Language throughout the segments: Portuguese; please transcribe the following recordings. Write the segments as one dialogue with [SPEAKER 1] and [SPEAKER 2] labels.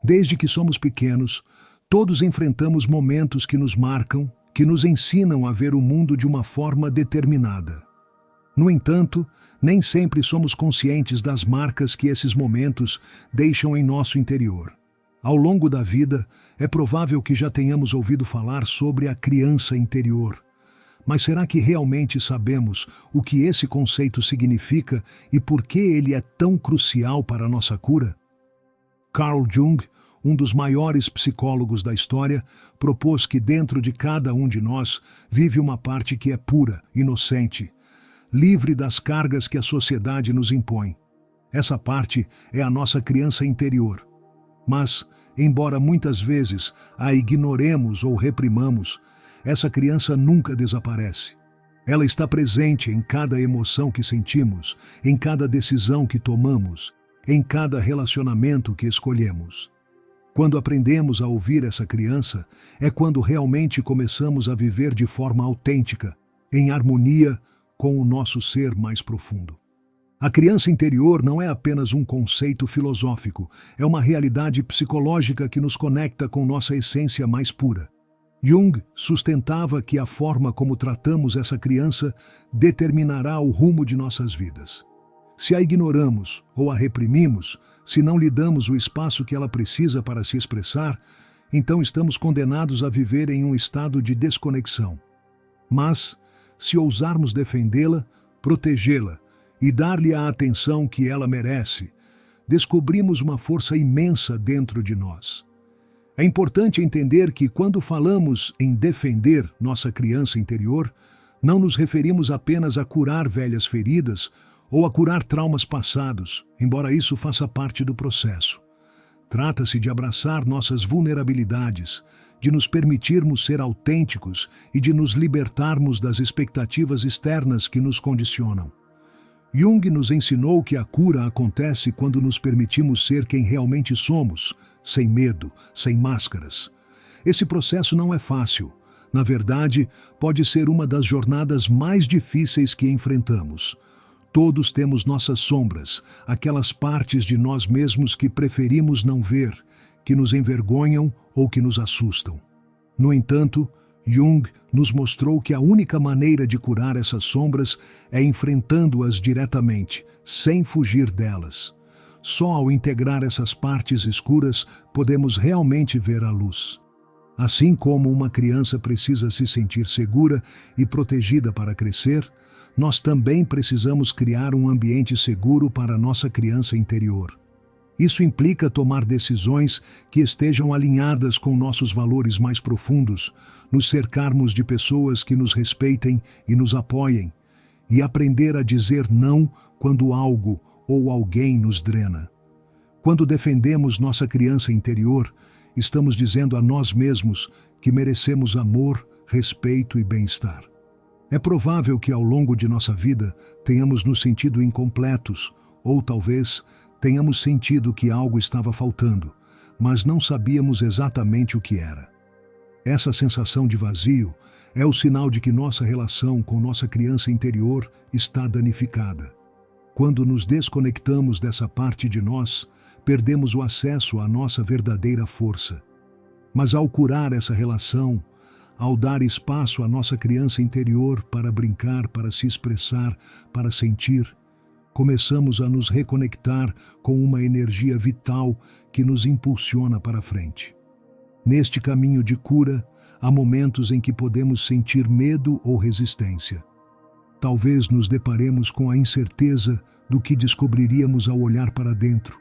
[SPEAKER 1] Desde que somos pequenos, todos enfrentamos momentos que nos marcam, que nos ensinam a ver o mundo de uma forma determinada. No entanto, nem sempre somos conscientes das marcas que esses momentos deixam em nosso interior. Ao longo da vida, é provável que já tenhamos ouvido falar sobre a criança interior. Mas será que realmente sabemos o que esse conceito significa e por que ele é tão crucial para a nossa cura? Carl Jung, um dos maiores psicólogos da história, propôs que dentro de cada um de nós vive uma parte que é pura, inocente, livre das cargas que a sociedade nos impõe. Essa parte é a nossa criança interior. Mas, embora muitas vezes a ignoremos ou reprimamos, essa criança nunca desaparece. Ela está presente em cada emoção que sentimos, em cada decisão que tomamos, em cada relacionamento que escolhemos. Quando aprendemos a ouvir essa criança, é quando realmente começamos a viver de forma autêntica, em harmonia com o nosso ser mais profundo. A criança interior não é apenas um conceito filosófico, é uma realidade psicológica que nos conecta com nossa essência mais pura. Jung sustentava que a forma como tratamos essa criança determinará o rumo de nossas vidas. Se a ignoramos ou a reprimimos, se não lhe damos o espaço que ela precisa para se expressar, então estamos condenados a viver em um estado de desconexão. Mas, se ousarmos defendê-la, protegê-la e dar-lhe a atenção que ela merece, descobrimos uma força imensa dentro de nós. É importante entender que quando falamos em defender nossa criança interior, não nos referimos apenas a curar velhas feridas ou a curar traumas passados, embora isso faça parte do processo. Trata-se de abraçar nossas vulnerabilidades, de nos permitirmos ser autênticos e de nos libertarmos das expectativas externas que nos condicionam. Jung nos ensinou que a cura acontece quando nos permitimos ser quem realmente somos, sem medo, sem máscaras. Esse processo não é fácil. Na verdade, pode ser uma das jornadas mais difíceis que enfrentamos. Todos temos nossas sombras, aquelas partes de nós mesmos que preferimos não ver, que nos envergonham ou que nos assustam. No entanto, Jung nos mostrou que a única maneira de curar essas sombras é enfrentando-as diretamente, sem fugir delas. Só ao integrar essas partes escuras podemos realmente ver a luz. Assim como uma criança precisa se sentir segura e protegida para crescer, nós também precisamos criar um ambiente seguro para a nossa criança interior. Isso implica tomar decisões que estejam alinhadas com nossos valores mais profundos, nos cercarmos de pessoas que nos respeitem e nos apoiem, e aprender a dizer não quando algo ou alguém nos drena. Quando defendemos nossa criança interior, estamos dizendo a nós mesmos que merecemos amor, respeito e bem-estar. É provável que ao longo de nossa vida tenhamos nos sentido incompletos, ou talvez tenhamos sentido que algo estava faltando, mas não sabíamos exatamente o que era. Essa sensação de vazio é o sinal de que nossa relação com nossa criança interior está danificada. Quando nos desconectamos dessa parte de nós, perdemos o acesso à nossa verdadeira força. Mas ao curar essa relação, ao dar espaço à nossa criança interior para brincar, para se expressar, para sentir, começamos a nos reconectar com uma energia vital que nos impulsiona para frente. Neste caminho de cura, há momentos em que podemos sentir medo ou resistência. Talvez nos deparemos com a incerteza do que descobriríamos ao olhar para dentro,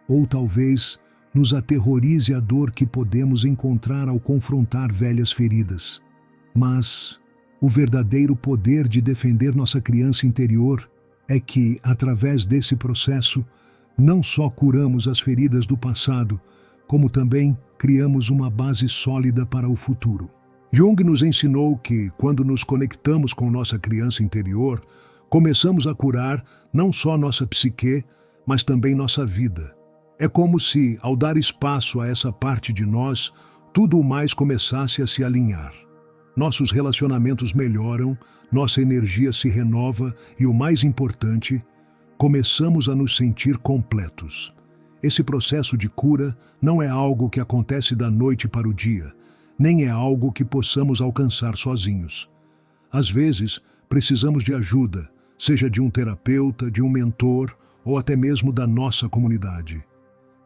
[SPEAKER 1] ou talvez nos aterrorize a dor que podemos encontrar ao confrontar velhas feridas. Mas o verdadeiro poder de defender nossa criança interior é que, através desse processo, não só curamos as feridas do passado, como também criamos uma base sólida para o futuro. Jung nos ensinou que, quando nos conectamos com nossa criança interior, começamos a curar não só nossa psique, mas também nossa vida. É como se, ao dar espaço a essa parte de nós, tudo o mais começasse a se alinhar. Nossos relacionamentos melhoram, nossa energia se renova e, o mais importante, começamos a nos sentir completos. Esse processo de cura não é algo que acontece da noite para o dia, nem é algo que possamos alcançar sozinhos. Às vezes, precisamos de ajuda, seja de um terapeuta, de um mentor ou até mesmo da nossa comunidade.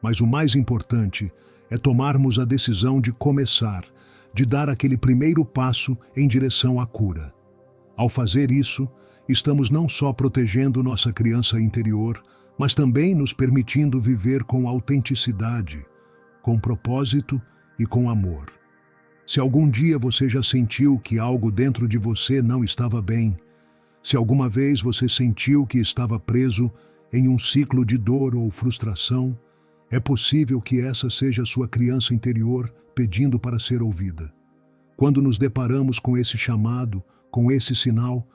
[SPEAKER 1] Mas o mais importante é tomarmos a decisão de começar, de dar aquele primeiro passo em direção à cura. Ao fazer isso, estamos não só protegendo nossa criança interior, mas também nos permitindo viver com autenticidade, com propósito e com amor. Se algum dia você já sentiu que algo dentro de você não estava bem, se alguma vez você sentiu que estava preso em um ciclo de dor ou frustração, é possível que essa seja a sua criança interior pedindo para ser ouvida. Quando nos deparamos com esse chamado, com esse sinal,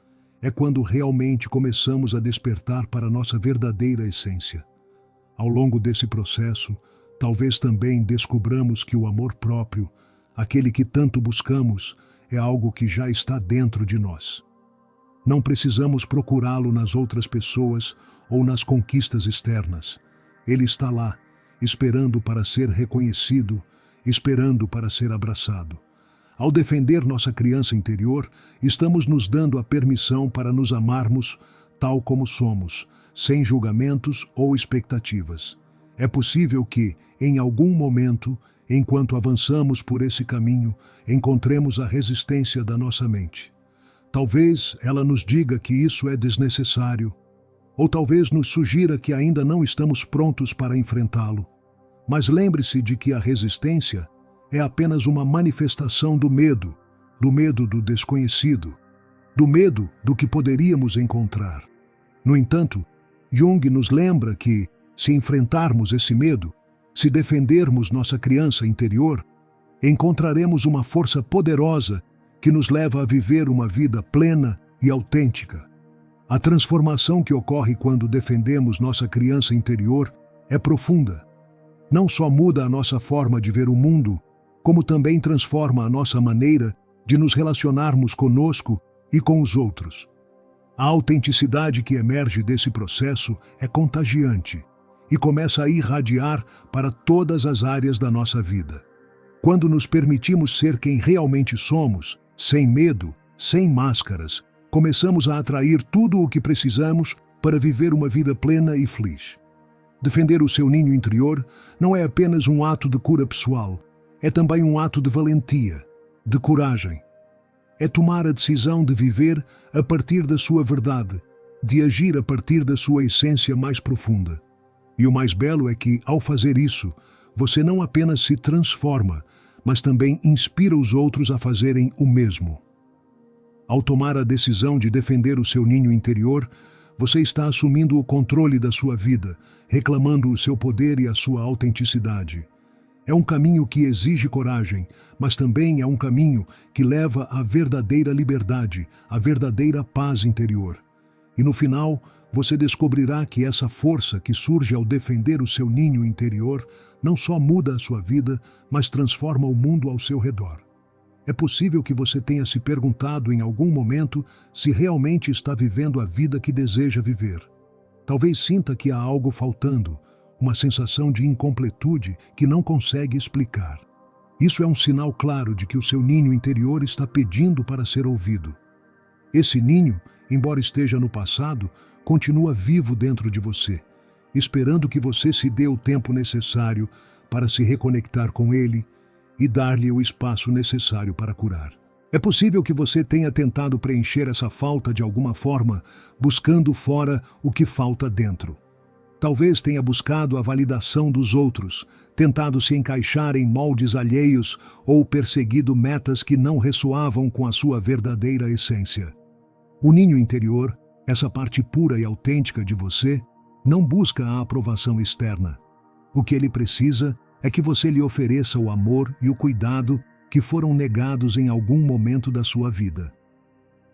[SPEAKER 1] é quando realmente começamos a despertar para a nossa verdadeira essência. Ao longo desse processo, talvez também descobramos que o amor próprio, aquele que tanto buscamos, é algo que já está dentro de nós. Não precisamos procurá-lo nas outras pessoas ou nas conquistas externas. Ele está lá, esperando para ser reconhecido, esperando para ser abraçado. Ao defender nossa criança interior, estamos nos dando a permissão para nos amarmos tal como somos, sem julgamentos ou expectativas. É possível que, em algum momento, enquanto avançamos por esse caminho, encontremos a resistência da nossa mente. Talvez ela nos diga que isso é desnecessário, ou talvez nos sugira que ainda não estamos prontos para enfrentá-lo. Mas lembre-se de que a resistência é apenas uma manifestação do medo do desconhecido, do medo do que poderíamos encontrar. No entanto, Jung nos lembra que, se enfrentarmos esse medo, se defendermos nossa criança interior, encontraremos uma força poderosa que nos leva a viver uma vida plena e autêntica. A transformação que ocorre quando defendemos nossa criança interior é profunda. Não só muda a nossa forma de ver o mundo, como também transforma a nossa maneira de nos relacionarmos conosco e com os outros. A autenticidade que emerge desse processo é contagiante e começa a irradiar para todas as áreas da nossa vida. Quando nos permitimos ser quem realmente somos, sem medo, sem máscaras, começamos a atrair tudo o que precisamos para viver uma vida plena e feliz. Defender o seu ninho interior não é apenas um ato de cura pessoal, é também um ato de valentia, de coragem. É tomar a decisão de viver a partir da sua verdade, de agir a partir da sua essência mais profunda. E o mais belo é que, ao fazer isso, você não apenas se transforma, mas também inspira os outros a fazerem o mesmo. Ao tomar a decisão de defender o seu ninho interior, você está assumindo o controle da sua vida, reclamando o seu poder e a sua autenticidade. É um caminho que exige coragem, mas também é um caminho que leva à verdadeira liberdade, à verdadeira paz interior. E no final, você descobrirá que essa força que surge ao defender o seu ninho interior não só muda a sua vida, mas transforma o mundo ao seu redor. É possível que você tenha se perguntado em algum momento se realmente está vivendo a vida que deseja viver. Talvez sinta que há algo faltando, uma sensação de incompletude que não consegue explicar. Isso é um sinal claro de que o seu ninho interior está pedindo para ser ouvido. Esse ninho, embora esteja no passado, continua vivo dentro de você, esperando que você se dê o tempo necessário para se reconectar com ele e dar-lhe o espaço necessário para curar. É possível que você tenha tentado preencher essa falta de alguma forma, buscando fora o que falta dentro. Talvez tenha buscado a validação dos outros, tentado se encaixar em moldes alheios ou perseguido metas que não ressoavam com a sua verdadeira essência. O ninho interior, essa parte pura e autêntica de você, não busca a aprovação externa. O que ele precisa é que você lhe ofereça o amor e o cuidado que foram negados em algum momento da sua vida.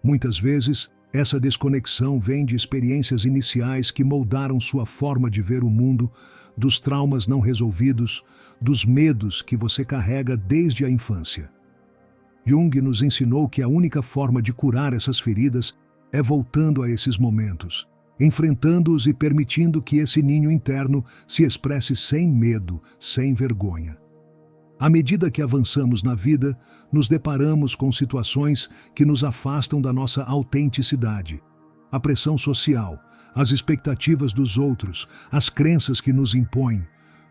[SPEAKER 1] Muitas vezes, essa desconexão vem de experiências iniciais que moldaram sua forma de ver o mundo, dos traumas não resolvidos, dos medos que você carrega desde a infância. Jung nos ensinou que a única forma de curar essas feridas é voltando a esses momentos, enfrentando-os e permitindo que esse ninho interno se expresse sem medo, sem vergonha. À medida que avançamos na vida, nos deparamos com situações que nos afastam da nossa autenticidade. A pressão social, as expectativas dos outros, as crenças que nos impõem,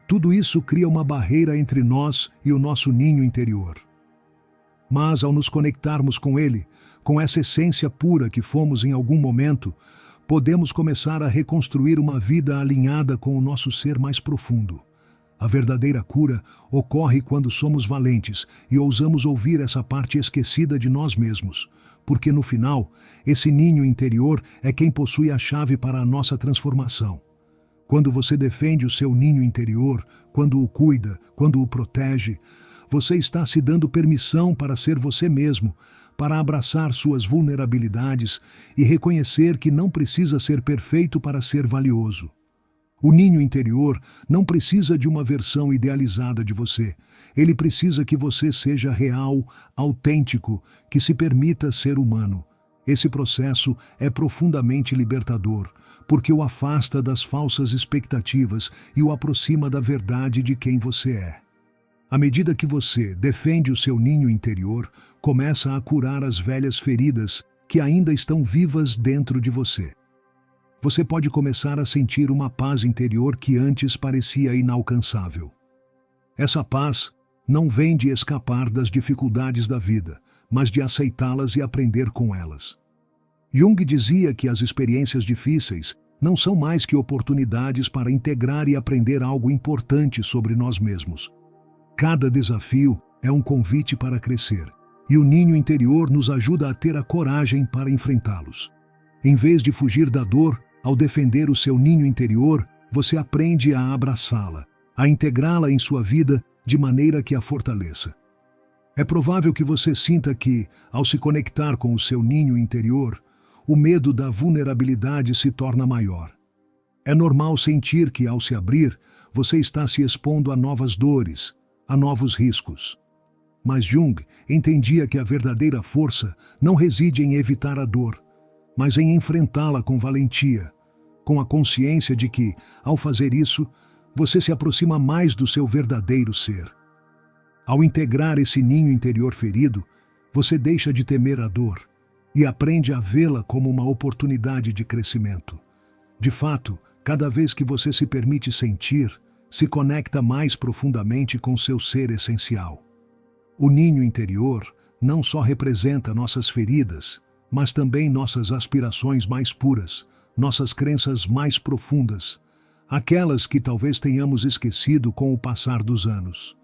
[SPEAKER 1] tudo isso cria uma barreira entre nós e o nosso ninho interior. Mas ao nos conectarmos com ele, com essa essência pura que fomos em algum momento, podemos começar a reconstruir uma vida alinhada com o nosso ser mais profundo. A verdadeira cura ocorre quando somos valentes e ousamos ouvir essa parte esquecida de nós mesmos, porque no final, esse ninho interior é quem possui a chave para a nossa transformação. Quando você defende o seu ninho interior, quando o cuida, quando o protege, você está se dando permissão para ser você mesmo, para abraçar suas vulnerabilidades e reconhecer que não precisa ser perfeito para ser valioso. O ninho interior não precisa de uma versão idealizada de você. Ele precisa que você seja real, autêntico, que se permita ser humano. Esse processo é profundamente libertador, porque o afasta das falsas expectativas e o aproxima da verdade de quem você é. À medida que você defende o seu ninho interior, começa a curar as velhas feridas que ainda estão vivas dentro de você. Você pode começar a sentir uma paz interior que antes parecia inalcançável. Essa paz não vem de escapar das dificuldades da vida, mas de aceitá-las e aprender com elas. Jung dizia que as experiências difíceis não são mais que oportunidades para integrar e aprender algo importante sobre nós mesmos. Cada desafio é um convite para crescer, e o ninho interior nos ajuda a ter a coragem para enfrentá-los. Em vez de fugir da dor, ao defender o seu ninho interior, você aprende a abraçá-la, a integrá-la em sua vida de maneira que a fortaleça. É provável que você sinta que, ao se conectar com o seu ninho interior, o medo da vulnerabilidade se torna maior. É normal sentir que, ao se abrir, você está se expondo a novas dores, a novos riscos. Mas Jung entendia que a verdadeira força não reside em evitar a dor, mas em enfrentá-la com valentia, com a consciência de que, ao fazer isso, você se aproxima mais do seu verdadeiro ser. Ao integrar esse ninho interior ferido, você deixa de temer a dor e aprende a vê-la como uma oportunidade de crescimento. De fato, cada vez que você se permite sentir, se conecta mais profundamente com seu ser essencial. O ninho interior não só representa nossas feridas, mas também nossas aspirações mais puras, nossas crenças mais profundas, aquelas que talvez tenhamos esquecido com o passar dos anos.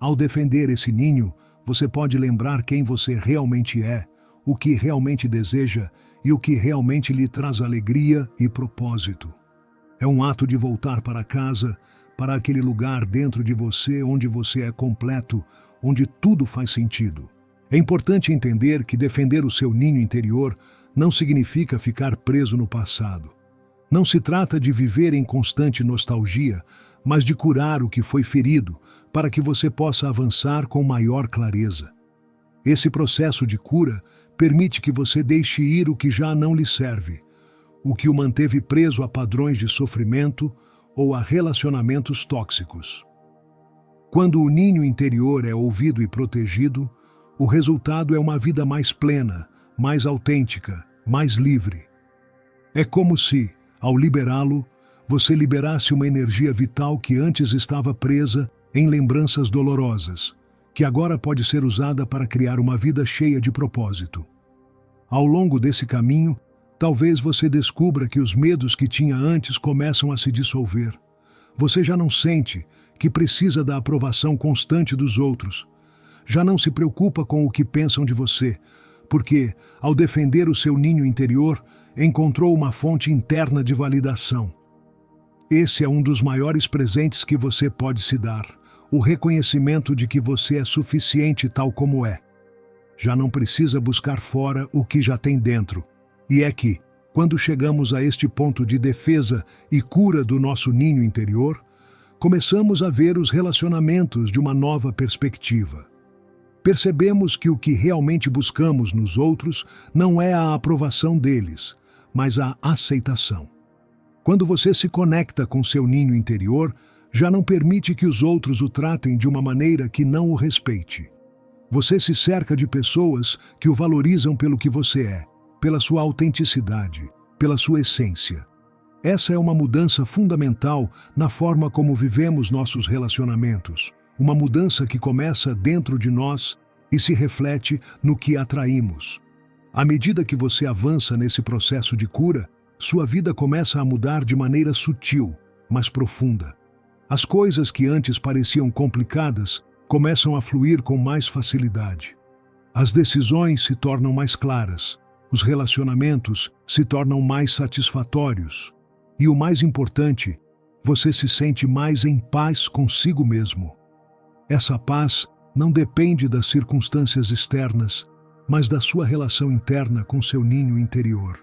[SPEAKER 1] Ao defender esse ninho, você pode lembrar quem você realmente é, o que realmente deseja e o que realmente lhe traz alegria e propósito. É um ato de voltar para casa, para aquele lugar dentro de você onde você é completo, onde tudo faz sentido. É importante entender que defender o seu ninho interior não significa ficar preso no passado. Não se trata de viver em constante nostalgia, mas de curar o que foi ferido, para que você possa avançar com maior clareza. Esse processo de cura permite que você deixe ir o que já não lhe serve, o que o manteve preso a padrões de sofrimento ou a relacionamentos tóxicos. Quando o ninho interior é ouvido e protegido, o resultado é uma vida mais plena, mais autêntica, mais livre. É como se, ao liberá-lo, você liberasse uma energia vital que antes estava presa em lembranças dolorosas, que agora pode ser usada para criar uma vida cheia de propósito. Ao longo desse caminho, talvez você descubra que os medos que tinha antes começam a se dissolver. Você já não sente que precisa da aprovação constante dos outros. Já não se preocupa com o que pensam de você, porque, ao defender o seu ninho interior, encontrou uma fonte interna de validação. Esse é um dos maiores presentes que você pode se dar, o reconhecimento de que você é suficiente tal como é. Já não precisa buscar fora o que já tem dentro. E é que, quando chegamos a este ponto de defesa e cura do nosso ninho interior, começamos a ver os relacionamentos de uma nova perspectiva. Percebemos que o que realmente buscamos nos outros não é a aprovação deles, mas a aceitação. Quando você se conecta com seu ninho interior, já não permite que os outros o tratem de uma maneira que não o respeite. Você se cerca de pessoas que o valorizam pelo que você é, pela sua autenticidade, pela sua essência. Essa é uma mudança fundamental na forma como vivemos nossos relacionamentos. Uma mudança que começa dentro de nós e se reflete no que atraímos. À medida que você avança nesse processo de cura, sua vida começa a mudar de maneira sutil, mas profunda. As coisas que antes pareciam complicadas começam a fluir com mais facilidade. As decisões se tornam mais claras, os relacionamentos se tornam mais satisfatórios. E o mais importante, você se sente mais em paz consigo mesmo. Essa paz não depende das circunstâncias externas, mas da sua relação interna com seu ninho interior.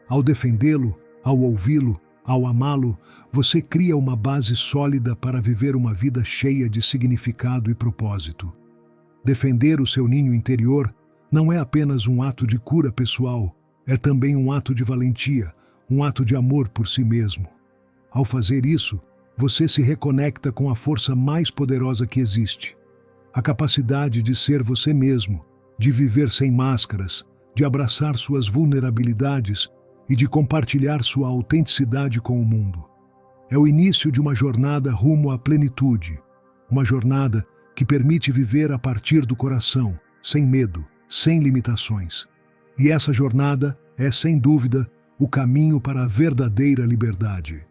[SPEAKER 1] Ao defendê-lo, ao ouvi-lo, ao amá-lo, você cria uma base sólida para viver uma vida cheia de significado e propósito. Defender o seu ninho interior não é apenas um ato de cura pessoal, é também um ato de valentia, um ato de amor por si mesmo. Ao fazer isso, você se reconecta com a força mais poderosa que existe. A capacidade de ser você mesmo, de viver sem máscaras, de abraçar suas vulnerabilidades e de compartilhar sua autenticidade com o mundo. É o início de uma jornada rumo à plenitude, uma jornada que permite viver a partir do coração, sem medo, sem limitações. E essa jornada é, sem dúvida, o caminho para a verdadeira liberdade.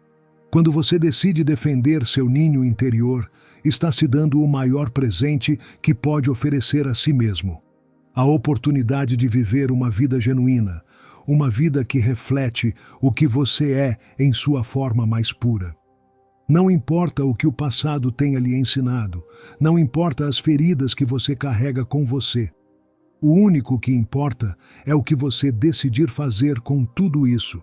[SPEAKER 1] Quando você decide defender seu ninho interior, está se dando o maior presente que pode oferecer a si mesmo. A oportunidade de viver uma vida genuína, uma vida que reflete o que você é em sua forma mais pura. Não importa o que o passado tenha lhe ensinado, não importa as feridas que você carrega com você. O único que importa é o que você decidir fazer com tudo isso.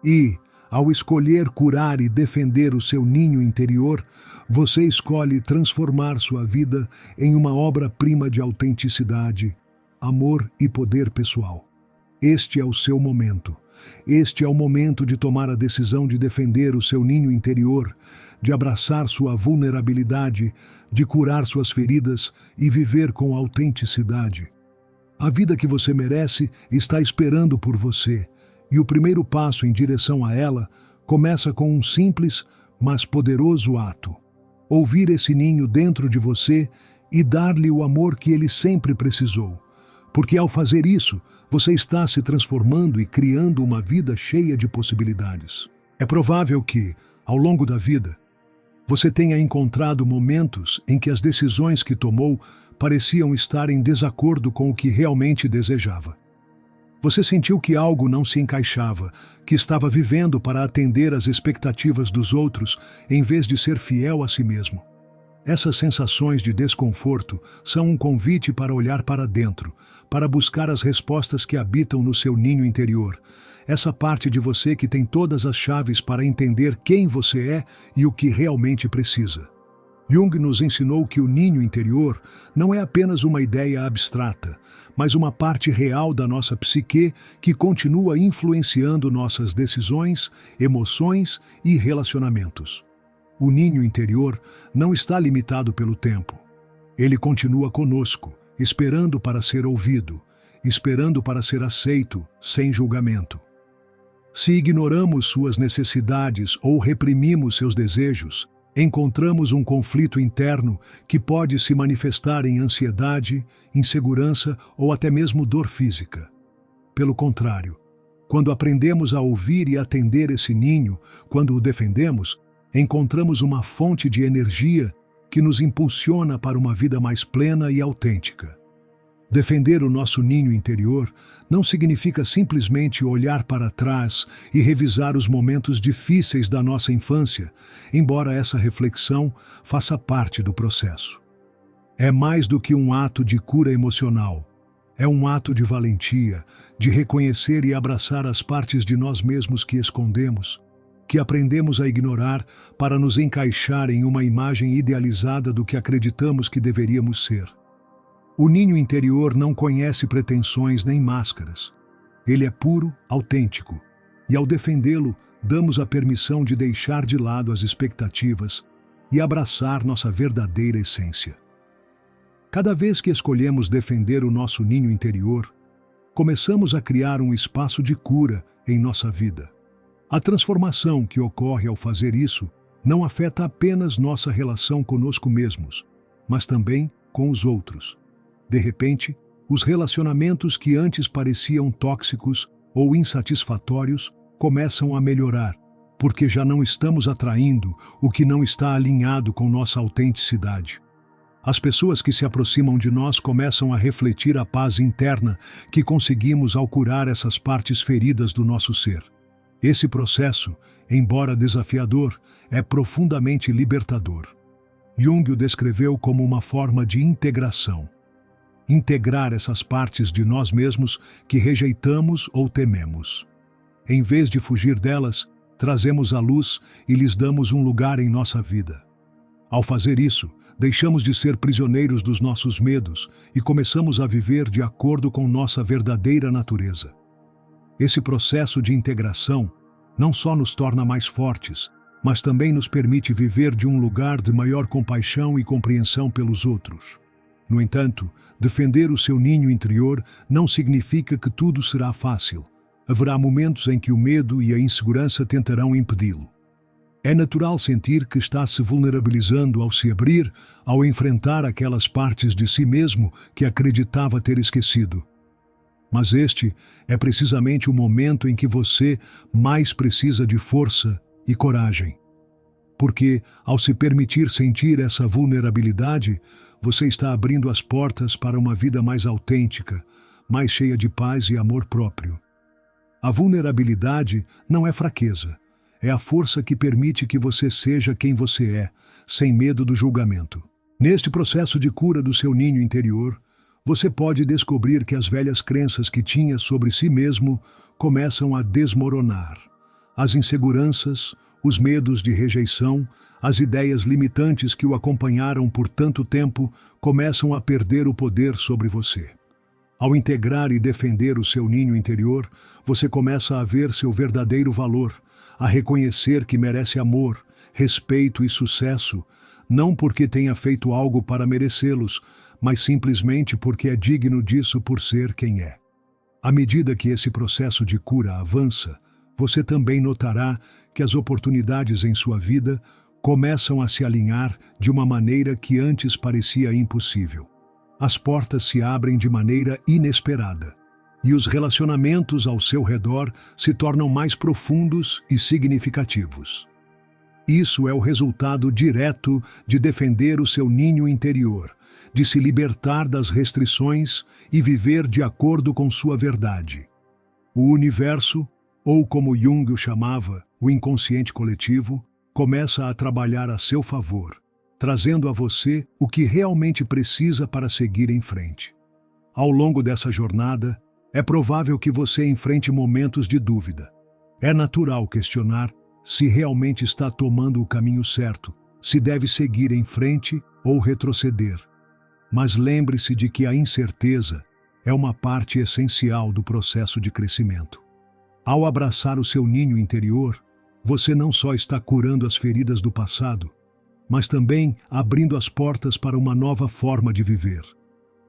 [SPEAKER 1] E, ao escolher curar e defender o seu ninho interior, você escolhe transformar sua vida em uma obra-prima de autenticidade, amor e poder pessoal. Este é o seu momento. Este é o momento de tomar a decisão de defender o seu ninho interior, de abraçar sua vulnerabilidade, de curar suas feridas e viver com autenticidade. A vida que você merece está esperando por você, e o primeiro passo em direção a ela começa com um simples, mas poderoso ato. Ouvir esse ninho dentro de você e dar-lhe o amor que ele sempre precisou. Porque ao fazer isso, você está se transformando e criando uma vida cheia de possibilidades. É provável que, ao longo da vida, você tenha encontrado momentos em que as decisões que tomou pareciam estar em desacordo com o que realmente desejava. Você sentiu que algo não se encaixava, que estava vivendo para atender às expectativas dos outros, em vez de ser fiel a si mesmo. Essas sensações de desconforto são um convite para olhar para dentro, para buscar as respostas que habitam no seu ninho interior. Essa parte de você que tem todas as chaves para entender quem você é e o que realmente precisa. Jung nos ensinou que o ninho interior não é apenas uma ideia abstrata, mas uma parte real da nossa psique que continua influenciando nossas decisões, emoções e relacionamentos. O ninho interior não está limitado pelo tempo. Ele continua conosco, esperando para ser ouvido, esperando para ser aceito, sem julgamento. Se ignoramos suas necessidades ou reprimimos seus desejos, encontramos um conflito interno que pode se manifestar em ansiedade, insegurança ou até mesmo dor física. Pelo contrário, quando aprendemos a ouvir e atender esse ninho, quando o defendemos, encontramos uma fonte de energia que nos impulsiona para uma vida mais plena e autêntica. Defender o nosso ninho interior não significa simplesmente olhar para trás e revisar os momentos difíceis da nossa infância, embora essa reflexão faça parte do processo. É mais do que um ato de cura emocional. É um ato de valentia, de reconhecer e abraçar as partes de nós mesmos que escondemos, que aprendemos a ignorar para nos encaixar em uma imagem idealizada do que acreditamos que deveríamos ser. O ninho interior não conhece pretensões nem máscaras. Ele é puro, autêntico. E ao defendê-lo, damos a permissão de deixar de lado as expectativas e abraçar nossa verdadeira essência. Cada vez que escolhemos defender o nosso ninho interior, começamos a criar um espaço de cura em nossa vida. A transformação que ocorre ao fazer isso não afeta apenas nossa relação conosco mesmos, mas também com os outros. De repente, os relacionamentos que antes pareciam tóxicos ou insatisfatórios começam a melhorar, porque já não estamos atraindo o que não está alinhado com nossa autenticidade. As pessoas que se aproximam de nós começam a refletir a paz interna que conseguimos ao curar essas partes feridas do nosso ser. Esse processo, embora desafiador, é profundamente libertador. Jung o descreveu como uma forma de integração. Integrar essas partes de nós mesmos que rejeitamos ou tememos. Em vez de fugir delas, trazemos à luz e lhes damos um lugar em nossa vida. Ao fazer isso, deixamos de ser prisioneiros dos nossos medos e começamos a viver de acordo com nossa verdadeira natureza. Esse processo de integração não só nos torna mais fortes, mas também nos permite viver de um lugar de maior compaixão e compreensão pelos outros. No entanto, defender o seu ninho interior não significa que tudo será fácil. Haverá momentos em que o medo e a insegurança tentarão impedi-lo. É natural sentir que está se vulnerabilizando ao se abrir, ao enfrentar aquelas partes de si mesmo que acreditava ter esquecido. Mas este é precisamente o momento em que você mais precisa de força e coragem. Porque, ao se permitir sentir essa vulnerabilidade, você está abrindo as portas para uma vida mais autêntica, mais cheia de paz e amor próprio. A vulnerabilidade não é fraqueza, é a força que permite que você seja quem você é, sem medo do julgamento. Neste processo de cura do seu ninho interior, você pode descobrir que as velhas crenças que tinha sobre si mesmo começam a desmoronar. As inseguranças, os medos de rejeição, as ideias limitantes que o acompanharam por tanto tempo começam a perder o poder sobre você. Ao integrar e defender o seu ninho interior, você começa a ver seu verdadeiro valor, a reconhecer que merece amor, respeito e sucesso, não porque tenha feito algo para merecê-los, mas simplesmente porque é digno disso por ser quem é. À medida que esse processo de cura avança, você também notará que as oportunidades em sua vida começam a se alinhar de uma maneira que antes parecia impossível. As portas se abrem de maneira inesperada, e os relacionamentos ao seu redor se tornam mais profundos e significativos. Isso é o resultado direto de defender o seu ninho interior, de se libertar das restrições e viver de acordo com sua verdade. O universo, ou como Jung o chamava, o inconsciente coletivo, começa a trabalhar a seu favor, trazendo a você o que realmente precisa para seguir em frente. Ao longo dessa jornada, é provável que você enfrente momentos de dúvida. É natural questionar se realmente está tomando o caminho certo, se deve seguir em frente ou retroceder. Mas lembre-se de que a incerteza é uma parte essencial do processo de crescimento. Ao abraçar o seu ninho interior, você não só está curando as feridas do passado, mas também abrindo as portas para uma nova forma de viver.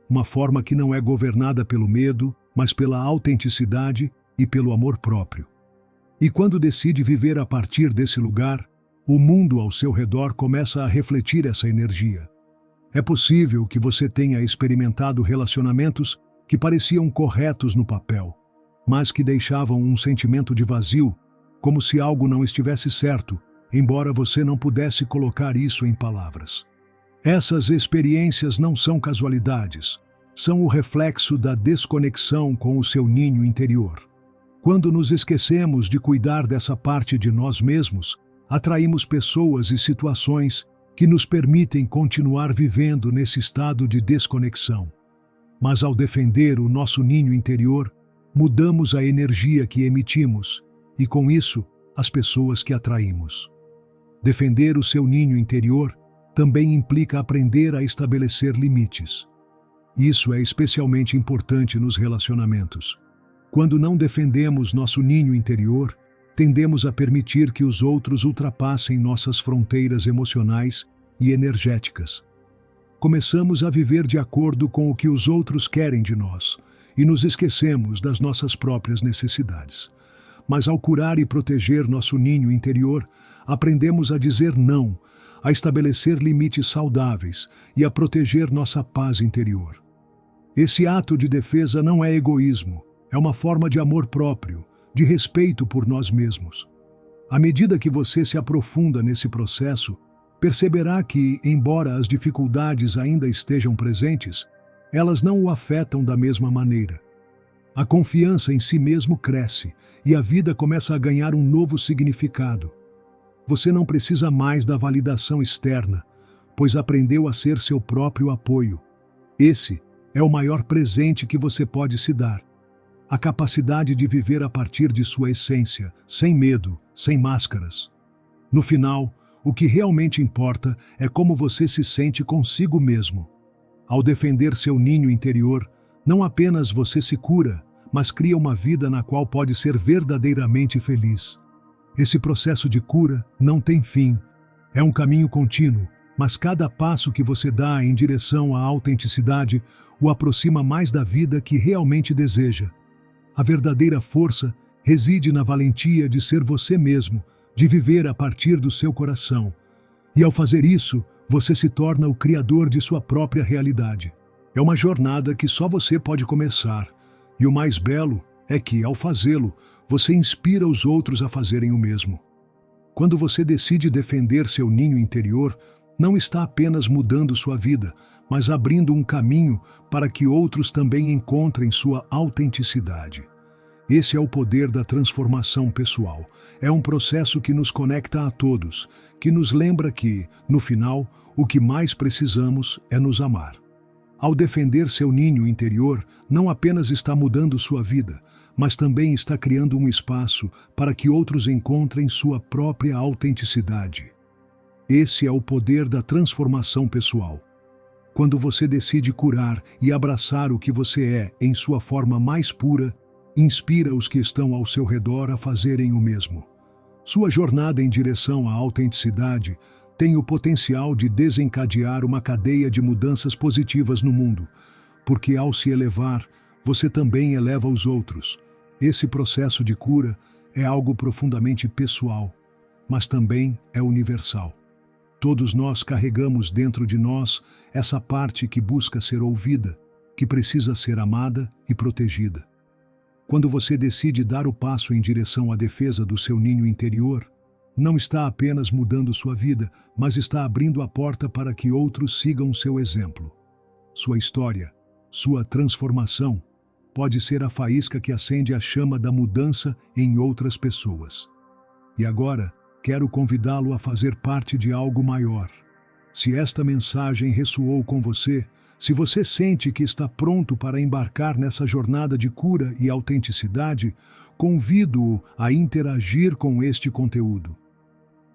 [SPEAKER 1] Uma forma que não é governada pelo medo, mas pela autenticidade e pelo amor próprio. E quando decide viver a partir desse lugar, o mundo ao seu redor começa a refletir essa energia. É possível que você tenha experimentado relacionamentos que pareciam corretos no papel, mas que deixavam um sentimento de vazio, como se algo não estivesse certo, embora você não pudesse colocar isso em palavras. Essas experiências não são casualidades, são o reflexo da desconexão com o seu ninho interior. Quando nos esquecemos de cuidar dessa parte de nós mesmos, atraímos pessoas e situações que nos permitem continuar vivendo nesse estado de desconexão. Mas ao defender o nosso ninho interior, mudamos a energia que emitimos e, com isso, as pessoas que atraímos. Defender o seu ninho interior também implica aprender a estabelecer limites. Isso é especialmente importante nos relacionamentos. Quando não defendemos nosso ninho interior, tendemos a permitir que os outros ultrapassem nossas fronteiras emocionais e energéticas. Começamos a viver de acordo com o que os outros querem de nós e nos esquecemos das nossas próprias necessidades. Mas ao curar e proteger nosso ninho interior, aprendemos a dizer não, a estabelecer limites saudáveis e a proteger nossa paz interior. Esse ato de defesa não é egoísmo, é uma forma de amor próprio, de respeito por nós mesmos. À medida que você se aprofunda nesse processo, perceberá que, embora as dificuldades ainda estejam presentes, elas não o afetam da mesma maneira. A confiança em si mesmo cresce e a vida começa a ganhar um novo significado. Você não precisa mais da validação externa, pois aprendeu a ser seu próprio apoio. Esse é o maior presente que você pode se dar. A capacidade de viver a partir de sua essência, sem medo, sem máscaras. No final, o que realmente importa é como você se sente consigo mesmo. Ao defender seu ninho interior, não apenas você se cura, mas cria uma vida na qual pode ser verdadeiramente feliz. Esse processo de cura não tem fim. É um caminho contínuo, mas cada passo que você dá em direção à autenticidade o aproxima mais da vida que realmente deseja. A verdadeira força reside na valentia de ser você mesmo, de viver a partir do seu coração. E ao fazer isso, você se torna o criador de sua própria realidade. É uma jornada que só você pode começar. E o mais belo é que, ao fazê-lo, você inspira os outros a fazerem o mesmo. Quando você decide defender seu ninho interior, não está apenas mudando sua vida, mas abrindo um caminho para que outros também encontrem sua autenticidade. Esse é o poder da transformação pessoal. É um processo que nos conecta a todos, que nos lembra que, no final, o que mais precisamos é nos amar. Ao defender seu ninho interior, não apenas está mudando sua vida, mas também está criando um espaço para que outros encontrem sua própria autenticidade. Esse é o poder da transformação pessoal. Quando você decide curar e abraçar o que você é em sua forma mais pura, inspira os que estão ao seu redor a fazerem o mesmo. Sua jornada em direção à autenticidade tem o potencial de desencadear uma cadeia de mudanças positivas no mundo, porque ao se elevar, você também eleva os outros. Esse processo de cura é algo profundamente pessoal, mas também é universal. Todos nós carregamos dentro de nós essa parte que busca ser ouvida, que precisa ser amada e protegida. Quando você decide dar o passo em direção à defesa do seu ninho interior, não está apenas mudando sua vida, mas está abrindo a porta para que outros sigam seu exemplo. Sua história, sua transformação, pode ser a faísca que acende a chama da mudança em outras pessoas. E agora, quero convidá-lo a fazer parte de algo maior. Se esta mensagem ressoou com você, se você sente que está pronto para embarcar nessa jornada de cura e autenticidade, convido-o a interagir com este conteúdo.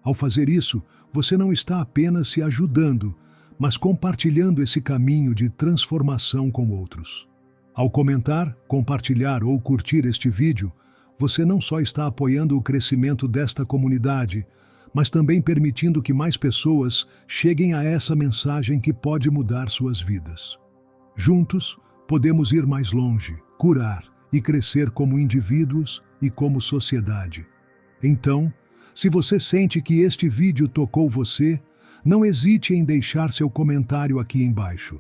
[SPEAKER 1] Ao fazer isso, você não está apenas se ajudando, mas compartilhando esse caminho de transformação com outros. Ao comentar, compartilhar ou curtir este vídeo, você não só está apoiando o crescimento desta comunidade, mas também permitindo que mais pessoas cheguem a essa mensagem que pode mudar suas vidas. Juntos, podemos ir mais longe, curar e crescer como indivíduos e como sociedade. Então, se você sente que este vídeo tocou você, não hesite em deixar seu comentário aqui embaixo.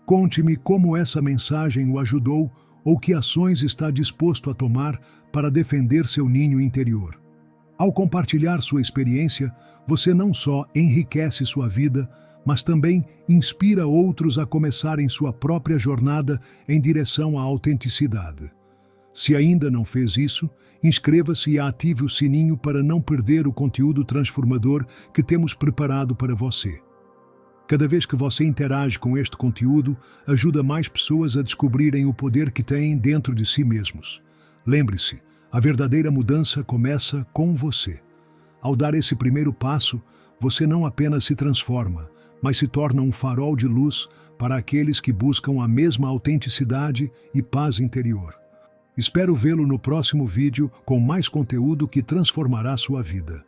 [SPEAKER 1] Conte-me como essa mensagem o ajudou ou que ações está disposto a tomar para defender seu ninho interior. Ao compartilhar sua experiência, você não só enriquece sua vida, mas também inspira outros a começarem sua própria jornada em direção à autenticidade. Se ainda não fez isso, inscreva-se e ative o sininho para não perder o conteúdo transformador que temos preparado para você. Cada vez que você interage com este conteúdo, ajuda mais pessoas a descobrirem o poder que têm dentro de si mesmos. Lembre-se, a verdadeira mudança começa com você. Ao dar esse primeiro passo, você não apenas se transforma, mas se torna um farol de luz para aqueles que buscam a mesma autenticidade e paz interior. Espero vê-lo no próximo vídeo com mais conteúdo que transformará sua vida.